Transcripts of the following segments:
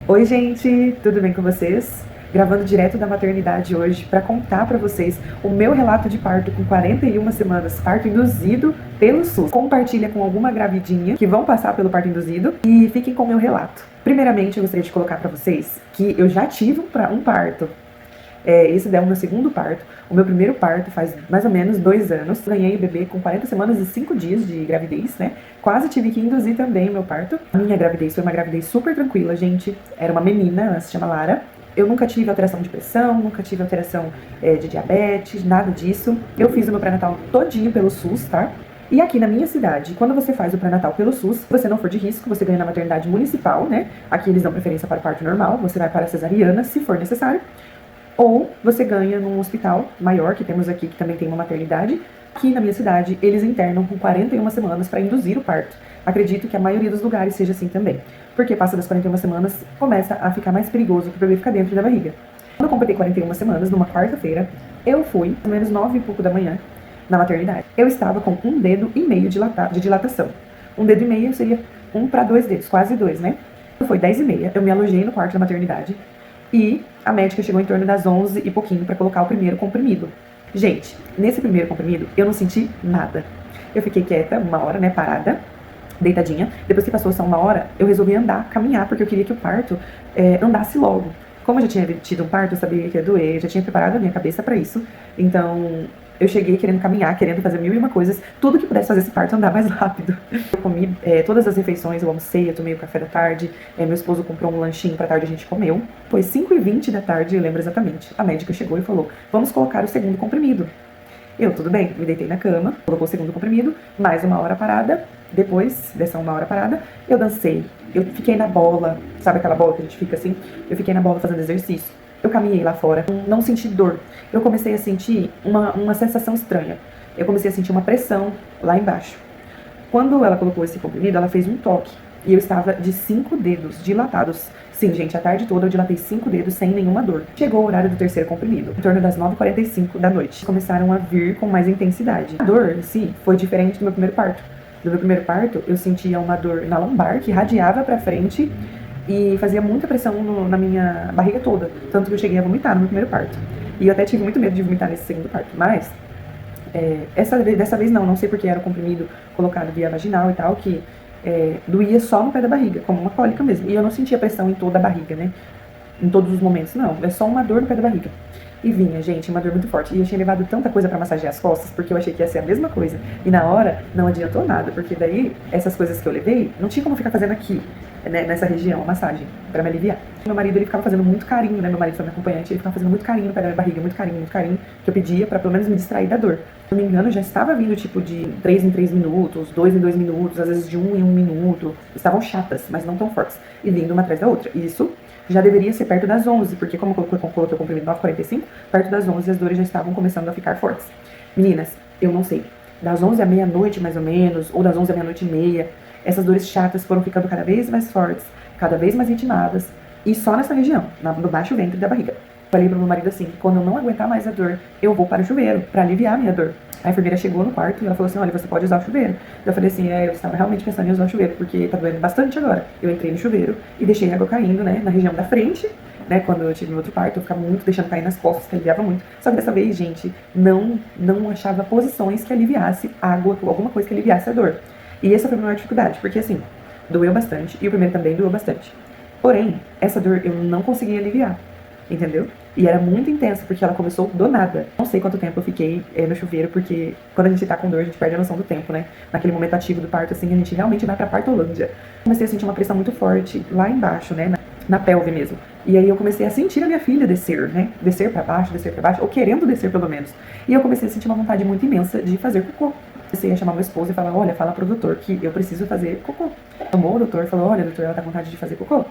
Oi, gente, tudo bem com vocês? Gravando direto da maternidade hoje para contar para vocês o meu relato de parto com 41 semanas, parto induzido pelo SUS. Compartilha com alguma gravidinha que vão passar pelo parto induzido e fiquem com o meu relato. Primeiramente, eu gostaria de colocar para vocês que eu já tive um parto. Esse é o meu segundo parto. O meu primeiro parto faz mais ou menos 2 anos. Ganhei o bebê com 40 semanas e 5 dias de gravidez, né? Quase tive que induzir também o meu parto. A minha gravidez foi uma gravidez super tranquila, gente. Era uma menina, ela se chama Lara. Eu nunca tive alteração de pressão, nunca tive alteração de diabetes, nada disso. Eu fiz o meu pré-natal todinho pelo SUS, tá? E aqui na minha cidade, quando você faz o pré-natal pelo SUS, se você não for de risco, você ganha na maternidade municipal, né? Aqui eles dão preferência para o parto normal, você vai para a cesariana, se for necessário. Ou você ganha num hospital maior, que temos aqui, que também tem uma maternidade. Aqui na minha cidade, eles internam com 41 semanas para induzir o parto. Acredito que a maioria dos lugares seja assim também. Porque passa das 41 semanas, começa a ficar mais perigoso para o bebê ficar dentro da barriga. Quando eu completei 41 semanas, numa quarta-feira, eu fui, mais ou menos 9 e pouco da manhã, na maternidade. Eu estava com 1,5 dedo de dilatação. 1,5 dedo seria 1 para 2 dedos, quase 2, né? Foi 10h30, eu me alojei no quarto da maternidade. E a médica chegou em torno das 11 e pouquinho para colocar o primeiro comprimido. Gente, nesse primeiro comprimido eu não senti nada. Eu fiquei quieta, 1 hora, né, parada, deitadinha. Depois que passou essa 1 hora, eu resolvi andar, caminhar, porque eu queria que o parto andasse logo. Como eu já tinha tido um parto, eu sabia que ia doer, eu já tinha preparado a minha cabeça para isso. Então, eu cheguei querendo caminhar, querendo fazer 1001 coisas, tudo que pudesse fazer esse parto andar mais rápido. Eu comi todas as refeições, eu almocei, eu tomei o café da tarde, meu esposo comprou um lanchinho pra tarde, a gente comeu. Foi 5h20 da tarde, eu lembro exatamente. A médica chegou e falou, vamos colocar o segundo comprimido. Eu, tudo bem, me deitei na cama, colocou o segundo comprimido, mais 1 hora parada. Depois dessa 1 hora parada, eu dancei. Eu fiquei na bola, sabe aquela bola que a gente fica assim? Eu fiquei na bola fazendo exercício. Eu caminhei lá fora, não senti dor. Eu comecei a sentir uma sensação estranha. Eu comecei a sentir uma pressão lá embaixo. Quando ela colocou esse comprimido, ela fez um toque. E eu estava de 5 dedos dilatados. Sim, gente, a tarde toda eu dilatei 5 dedos sem nenhuma dor. Chegou o horário do terceiro comprimido, em torno das 9h45 da noite. Começaram a vir com mais intensidade. A dor em si foi diferente do meu primeiro parto. No meu primeiro parto, eu sentia uma dor na lombar que radiava pra frente e fazia muita pressão na minha barriga toda. Tanto que eu cheguei a vomitar no meu primeiro parto. E eu até tive muito medo de vomitar nesse segundo parto. Mas, dessa vez não sei porque era o comprimido colocado via vaginal e tal, que doía só no pé da barriga, como uma cólica mesmo. E eu não sentia pressão em toda a barriga, né? Em todos os momentos, não. É só uma dor no pé da barriga. E vinha, gente, uma dor muito forte. E eu tinha levado tanta coisa pra massagear as costas, porque eu achei que ia ser a mesma coisa. E na hora, não adiantou nada, porque daí, essas coisas que eu levei, não tinha como ficar fazendo aqui, né, nessa região, a massagem, pra me aliviar. Meu marido, ele ficava fazendo muito carinho, né, meu marido foi meu acompanhante, ele ficava fazendo muito carinho no pé da minha barriga, muito carinho, que eu pedia pra pelo menos me distrair da dor. Se não me engano, já estava vindo, tipo, de 3 em 3 minutos, 2 em 2 minutos, às vezes de 1 em 1 minuto. Estavam chatas, mas não tão fortes. E vindo uma atrás da outra. Isso já deveria ser perto das 11, porque como eu coloquei o comprimido 9h45, perto das 11 as dores já estavam começando a ficar fortes. Meninas, eu não sei, das 11 à meia-noite mais ou menos, ou das 11 à meia-noite e meia, essas dores chatas foram ficando cada vez mais fortes, cada vez mais ritmadas, e só nessa região, no baixo ventre da barriga. Falei pro meu marido assim, quando eu não aguentar mais a dor, eu vou para o chuveiro, pra aliviar a minha dor. A enfermeira chegou no quarto e ela falou assim, olha, você pode usar o chuveiro. Eu falei assim, eu estava realmente pensando em usar o chuveiro, porque tá doendo bastante agora. Eu entrei no chuveiro e deixei a água caindo, né, na região da frente, né, quando eu tive meu outro parto, eu ficava muito deixando cair nas costas, que aliviava muito. Só que dessa vez, gente, não achava posições que aliviasse água, alguma coisa que aliviasse a dor. E essa foi a maior dificuldade, porque assim, doeu bastante, e o primeiro também doeu bastante. Porém, essa dor eu não conseguia aliviar, entendeu? E era muito intensa, porque ela começou do nada. Não sei quanto tempo eu fiquei no chuveiro, porque quando a gente tá com dor, a gente perde a noção do tempo, né? Naquele momento ativo do parto, assim, a gente realmente vai pra partolândia. Comecei a sentir uma pressão muito forte lá embaixo, né? Na pelve mesmo. E aí eu comecei a sentir a minha filha descer, né? Descer pra baixo, ou querendo descer pelo menos. E eu comecei a sentir uma vontade muito imensa de fazer cocô. Comecei a chamar meu esposo e falar, olha, fala pro doutor que eu preciso fazer cocô. Chamou o doutor e falou, olha, doutor, ela tá com vontade de fazer cocô.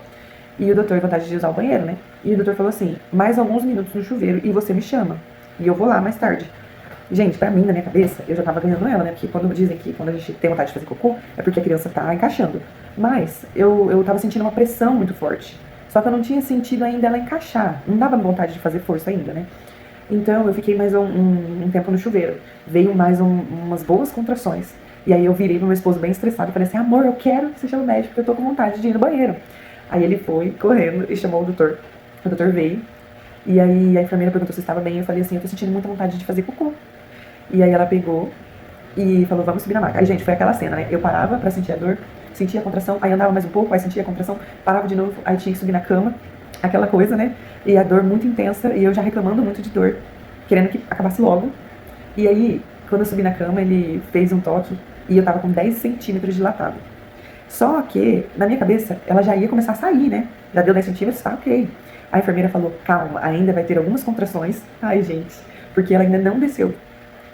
E o doutor, vontade de usar o banheiro, né? E o doutor falou assim, mais alguns minutos no chuveiro e você me chama. E eu vou lá mais tarde. Gente, pra mim, na minha cabeça, eu já tava ganhando ela, né? Porque quando dizem que quando a gente tem vontade de fazer cocô, é porque a criança tá encaixando. Mas eu tava sentindo uma pressão muito forte. Só que eu não tinha sentido ainda ela encaixar. Não dava vontade de fazer força ainda, né? Então eu fiquei mais um tempo no chuveiro. Veio mais umas boas contrações. E aí eu virei pro meu esposo bem estressado e falei assim, amor, eu quero que você chame o médico, porque eu tô com vontade de ir no banheiro. Aí ele foi correndo e chamou o doutor. O doutor veio. E aí a enfermeira perguntou se estava bem. Eu falei assim, eu tô sentindo muita vontade de fazer cocô. E aí ela pegou e falou, vamos subir na maca. Aí, gente, foi aquela cena, né? Eu parava pra sentir a dor, sentia a contração, aí andava mais um pouco, aí sentia a contração, parava de novo, aí tinha que subir na cama, aquela coisa, né? E a dor muito intensa, e eu já reclamando muito de dor, querendo que acabasse logo. E aí, quando eu subi na cama, ele fez um toque e eu tava com 10 centímetros dilatado. Só que, na minha cabeça, ela já ia começar a sair, né? Já deu 10 centímetros, tá ok. A enfermeira falou, calma, ainda vai ter algumas contrações. Ai, gente, porque ela ainda não desceu.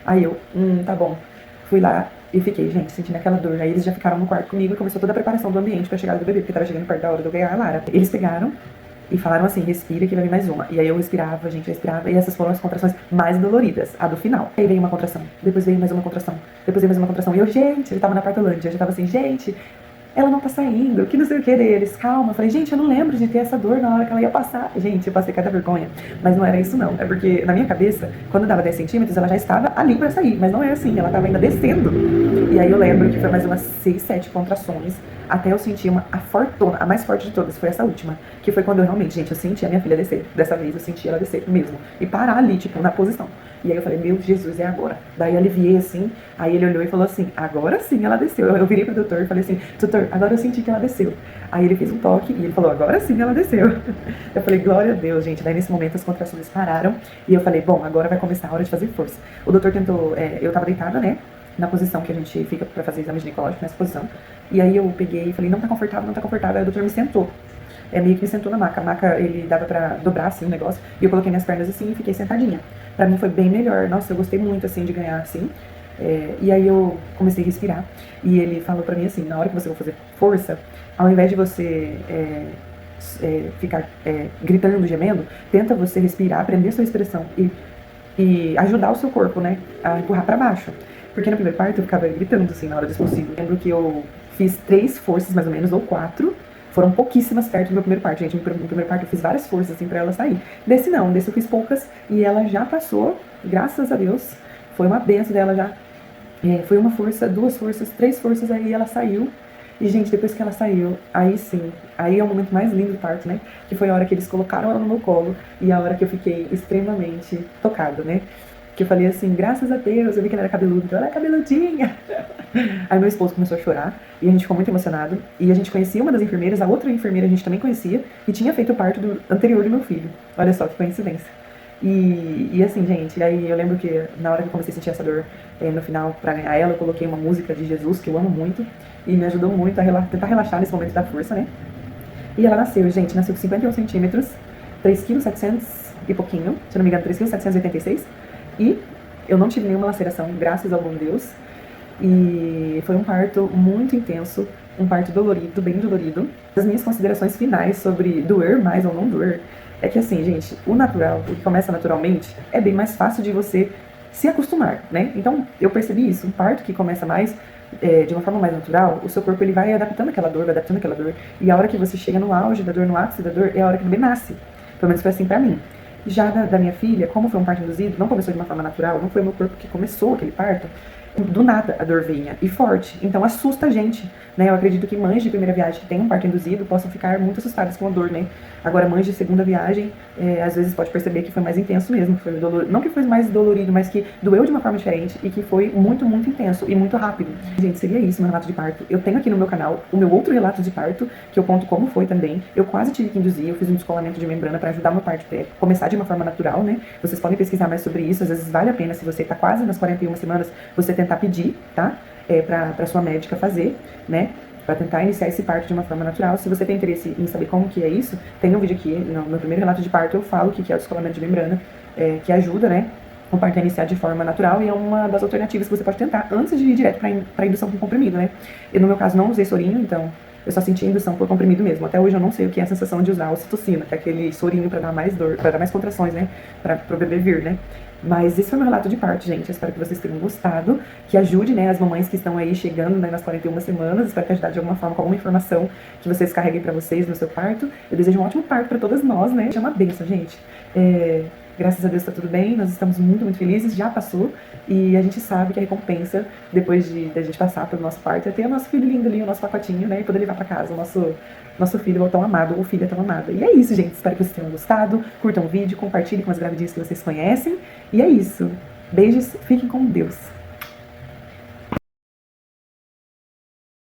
Aí eu, tá bom. Fui lá e fiquei, gente, sentindo aquela dor. Aí eles já ficaram no quarto comigo e começou toda a preparação do ambiente pra chegada do bebê, porque tava chegando perto da hora de eu ganhar a Lara. Eles pegaram e falaram assim, respira que vai vir mais uma. E aí eu respirava, gente, respirava. E essas foram as contrações mais doloridas, a do final. Aí veio uma contração, depois veio mais uma contração, depois veio mais uma contração. E eu, gente, ele tava na Partolândia, eu já tava assim, gente, ela não tá saindo, que não sei o que deles, calma. Eu falei, gente, eu não lembro de ter essa dor na hora que ela ia passar. Gente, eu passei cada vergonha. Mas não era isso não, é porque na minha cabeça, quando dava 10 centímetros, ela já estava ali pra sair. Mas não é assim, ela tava ainda descendo. E aí eu lembro que foi mais umas 6, 7 contrações, até eu sentir a fortuna, a mais forte de todas, foi essa última. Que foi quando eu realmente, gente, eu senti a minha filha descer. Dessa vez eu senti ela descer mesmo. E parar ali, tipo, na posição. E aí eu falei, meu Jesus, é agora. Daí eu aliviei assim, aí ele olhou e falou assim, agora sim ela desceu. Eu virei pro doutor e falei assim, doutor, agora eu senti que ela desceu. Aí ele fez um toque e ele falou, agora sim ela desceu. Eu falei, glória a Deus, gente. Daí nesse momento as contrações pararam e eu falei, bom, agora vai começar a hora de fazer força. O doutor tentou, eu tava deitada, né? Na posição que a gente fica pra fazer exame ginecológico, nessa posição. E aí eu peguei e falei, não tá confortável, não tá confortável. Aí o doutor me sentou. Meio que me sentou na maca. A maca, ele dava pra dobrar, assim, o negócio. E eu coloquei minhas pernas assim e fiquei sentadinha. Pra mim foi bem melhor. Nossa, eu gostei muito, assim, de ganhar, assim. E aí eu comecei a respirar. E ele falou pra mim assim, na hora que você for fazer força, ao invés de você ficar gritando, gemendo, tenta você respirar, prender sua respiração e ajudar o seu corpo, né, a empurrar pra baixo. Porque no primeiro parto eu ficava gritando, assim, na hora do expulsivo. Lembro que eu fiz 3 forças, mais ou menos, ou 4. Foram pouquíssimas perto do meu primeiro parto, gente. No primeiro parto eu fiz várias forças, assim, pra ela sair. Desse não, desse eu fiz poucas e ela já passou, graças a Deus. Foi uma benção dela já. Foi uma força, 2 forças, 3 forças, aí ela saiu. E, gente, depois que ela saiu, aí sim, aí é o momento mais lindo do parto, né? Que foi a hora que eles colocaram ela no meu colo e a hora que eu fiquei extremamente tocada, né? Que eu falei assim, graças a Deus, eu vi que ela era cabeluda, então ela é cabeludinha. Aí meu esposo começou a chorar e a gente ficou muito emocionado. E a gente conhecia uma das enfermeiras, a outra enfermeira a gente também conhecia e tinha feito o parto anterior do meu filho. Olha só que coincidência. E assim, gente, aí eu lembro que na hora que eu comecei a sentir essa dor no final pra ganhar ela, eu coloquei uma música de Jesus que eu amo muito e me ajudou muito a tentar relaxar nesse momento da força, né? E ela nasceu, gente, nasceu com 51 centímetros, 3,7 kg e pouquinho, se não me engano, 3,786 kg. E eu não tive nenhuma laceração, graças ao bom Deus. E foi um parto muito intenso, um parto dolorido, bem dolorido. As minhas considerações finais sobre doer mais ou não doer é que, assim, gente, o natural, o que começa naturalmente, é bem mais fácil de você se acostumar, né? Então, eu percebi isso, um parto que começa mais de uma forma mais natural, o seu corpo ele vai adaptando aquela dor, e a hora que você chega no auge da dor, no ápice da dor, é a hora que o bebê nasce. Pelo menos foi assim pra mim. Já da minha filha, como foi um parto induzido, não começou de uma forma natural, não foi o meu corpo que começou aquele parto, do nada a dor vinha, e forte, então assusta a gente, né? Eu acredito que mães de primeira viagem que têm um parto induzido possam ficar muito assustadas com a dor, né? Agora, mães de segunda viagem, às vezes pode perceber que foi mais intenso mesmo, foi não que foi mais dolorido, mas que doeu de uma forma diferente e que foi muito, muito intenso e muito rápido. Gente, seria isso, meu relato de parto. Eu tenho aqui no meu canal o meu outro relato de parto, que eu conto como foi também. Eu quase tive que induzir, eu fiz um descolamento de membrana para ajudar meu parto a começar de uma forma natural, né? Vocês podem pesquisar mais sobre isso, às vezes vale a pena, se você tá quase nas 41 semanas, você tentar pedir, tá? Pra sua médica fazer, né? Para tentar iniciar esse parto de uma forma natural. Se você tem interesse em saber como que é isso, tem um vídeo aqui, no meu primeiro relato de parto, eu falo o que é o descolamento de membrana, que ajuda, né, o parto a iniciar de forma natural e é uma das alternativas que você pode tentar antes de ir direto para indução com comprimido, né. Eu, no meu caso, não usei sorinho, então eu só senti indução por comprimido mesmo. Até hoje eu não sei o que é a sensação de usar a ocitocina, que é aquele sorinho para dar mais dor, para dar mais contrações, né, para o bebê vir, né. Mas esse foi meu relato de parto, gente. Eu espero que vocês tenham gostado, que ajude, né, as mamães que estão aí chegando, né, nas 41 semanas. Espero que ajudar de alguma forma, com alguma informação que vocês carreguem pra vocês no seu parto. Eu desejo um ótimo parto pra todas nós, né. É uma bênção, gente. Graças a Deus tá tudo bem, nós estamos muito, muito felizes, já passou, e a gente sabe que a recompensa, depois da gente passar pelo nosso parto, é ter o nosso filho lindo ali, o nosso pacotinho, né, e poder levar pra casa o nosso filho tão amado, ou filha tão amada. E é isso, gente, espero que vocês tenham gostado, curtam o vídeo, compartilhem com as gravidinhas que vocês conhecem, e é isso. Beijos, fiquem com Deus.